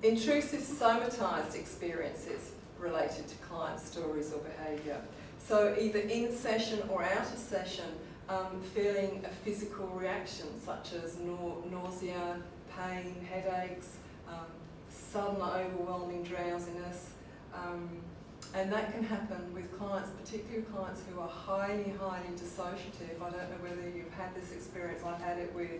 Intrusive somatised experiences related to client stories or behaviour. So either in session or out of session, feeling a physical reaction such as nausea, pain, headaches, sudden overwhelming drowsiness, and that can happen with clients, particularly clients who are highly dissociative. I don't know whether you've had this experience. I've had it with,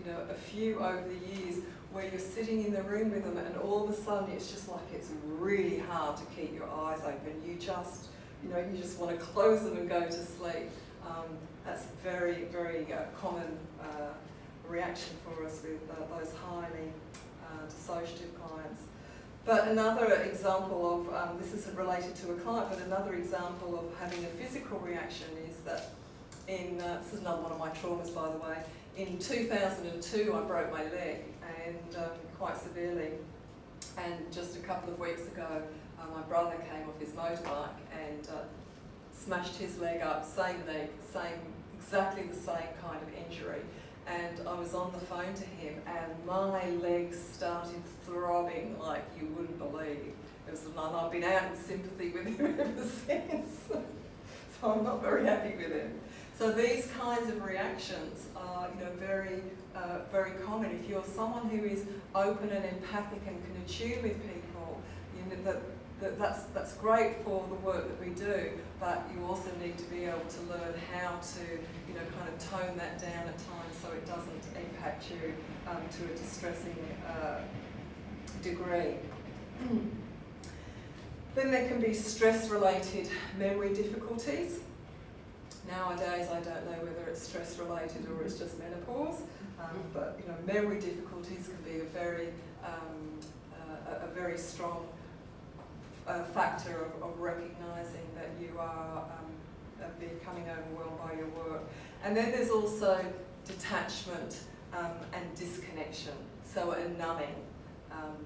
a few over the years, where you're sitting in the room with them and all of a sudden it's just like it's really hard to keep your eyes open. You just want to close them and go to sleep. That's a very common reaction for us with those highly dissociative clients. But another example of, this isn't related to a client, but another example of having a physical reaction is that this is another one of my traumas, by the way. In 2002 I broke my leg, and quite severely, and just a couple of weeks ago my brother came off his motorbike and smashed his leg up, same leg, exactly the same kind of injury. And I was on the phone to him and my legs started throbbing like you wouldn't believe. I've been out in sympathy with him ever since. So I'm not very happy with him. So these kinds of reactions are very common. If you're someone who is open and empathic and can attune with people, that's great for the work that we do, but you also need to be able to learn how to kind of tone that down at times so it doesn't impact you to a distressing degree. Then there can be stress-related memory difficulties. Nowadays I don't know whether it's stress-related or it's just menopause, but memory difficulties can be a very strong factor of recognising that you are becoming overwhelmed by your work. And then there's also detachment and disconnection, so a numbing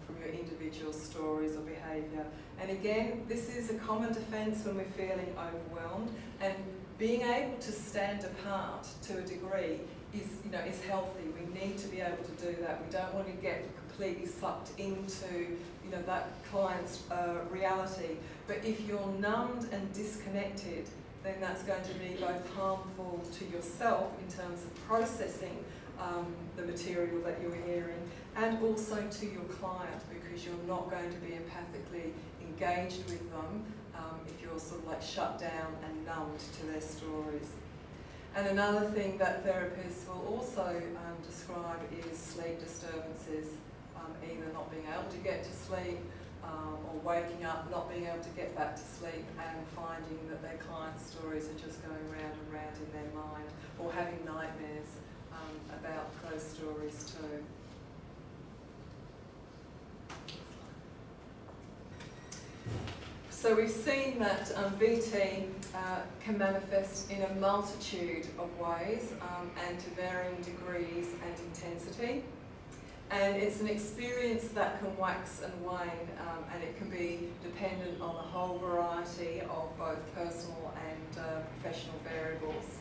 from your individual stories or behaviour. And again, this is a common defence when we're feeling overwhelmed, and being able to stand apart to a degree is healthy. We need to be able to do that. We don't want to get completely sucked into that client's reality. But if you're numbed and disconnected, then that's going to be both harmful to yourself in terms of processing the material that you're hearing, and also to your client, because you're not going to be empathically engaged with them if you're sort of like shut down and numbed to their stories. And another thing that therapists will also describe is sleep disturbances, either not being able to get to sleep or waking up, not being able to get back to sleep, and finding that their clients' stories are just going round and round in their mind, or having nightmares about those stories too. So we've seen that VT can manifest in a multitude of ways and to varying degrees and intensity. And it's an experience that can wax and wane, and it can be dependent on a whole variety of both personal and professional variables.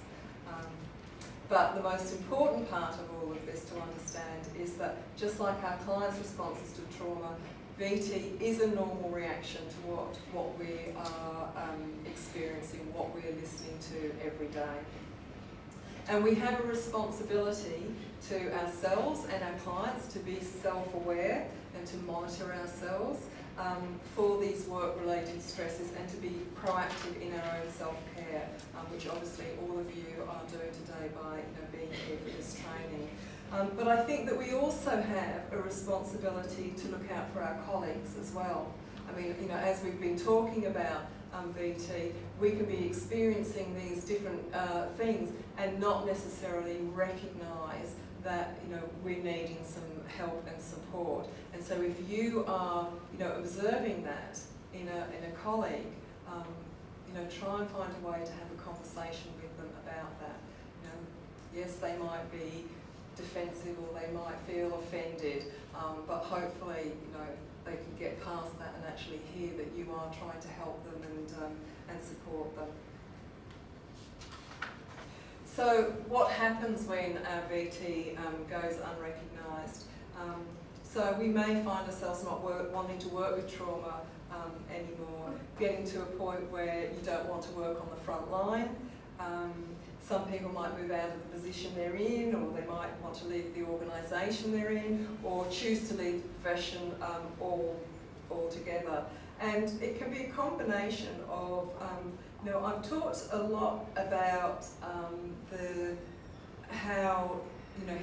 But the most important part of all of this to understand is that just like our clients' responses to trauma, VT is a normal reaction to what we are experiencing, what we're listening to every day. And we have a responsibility to ourselves and our clients to be self-aware and to monitor ourselves for these work-related stresses, and to be proactive in our own self-care, which obviously all of you are doing today by being here for this training. But I think that we also have a responsibility to look out for our colleagues as well. I mean, as we've been talking about VT, we can be experiencing these different things and not necessarily recognise that we're needing some help and support. And so if you are observing that in a colleague, try and find a way to have a conversation with them about that. Yes, they might be defensive or they might feel offended, but hopefully they can get past that and actually hear that you are trying to help them and support them. So what happens when our VT goes unrecognised? So we may find ourselves not wanting to work with trauma anymore, getting to a point where you don't want to work on the front line. Some people might move out of the position they're in, or they might want to leave the organisation they're in, or choose to leave the profession altogether. And it can be a combination of, I've talked a lot about how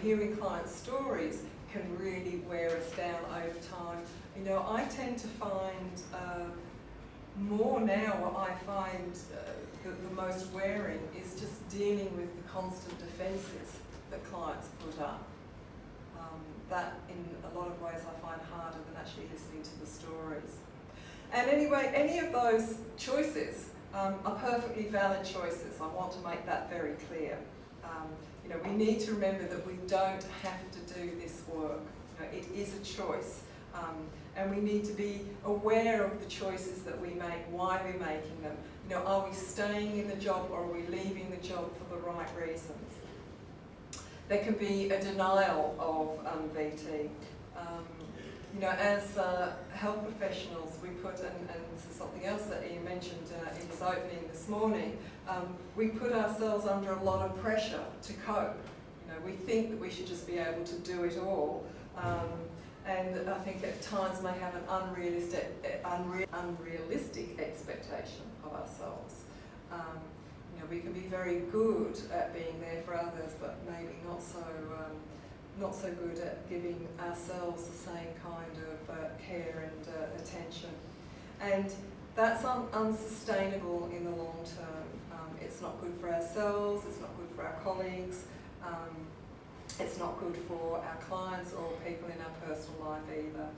hearing client stories can really wear us down over time. I tend to find more now what I find the most wearing is just dealing with the constant defences that clients put up. That in a lot of ways I find harder than actually listening to the stories. And anyway, any of those choices are perfectly valid choices. I want to make that very clear. We need to remember that we don't have to do this work. It is a choice. And we need to be aware of the choices that we make, why we're making them. Are we staying in the job or are we leaving the job for the right reasons? There can be a denial of VT. As health professionals, we put, and this is something else that Ian mentioned in his opening this morning, we put ourselves under a lot of pressure to cope. We think that we should just be able to do it all. And I think at times may have an unrealistic expectation of ourselves. We can be very good at being there for others, but maybe not so good at giving ourselves the same kind of care and attention. And that's unsustainable in the long term. It's not good for ourselves, it's not good for our colleagues, it's not good for our clients or people in our personal life either.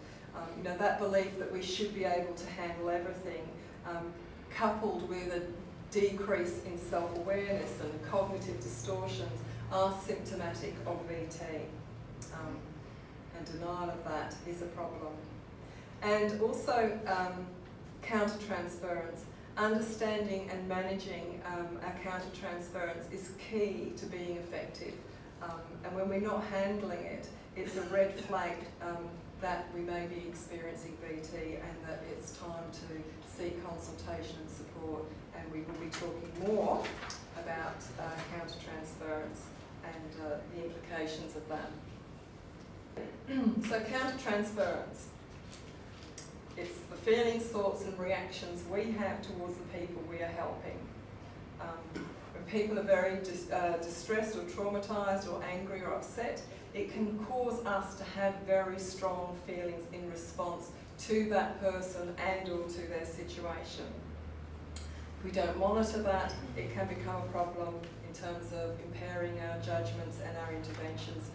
That belief that we should be able to handle everything, coupled with a decrease in self-awareness and cognitive distortions, are symptomatic of VT. And denial of that is a problem. And also countertransference. Understanding and managing our countertransference is key to being effective. And when we're not handling it, it's a red flag that we may be experiencing VT and that it's time to seek consultation and support. And we will be talking more about countertransference and the implications of that. So countertransference, it's the feelings, thoughts and reactions we have towards the people we are helping. When people are very distressed or traumatised or angry or upset, it can cause us to have very strong feelings in response to that person and or to their situation. If we don't monitor that, it can become a problem in terms of impairing our judgments and our interventions.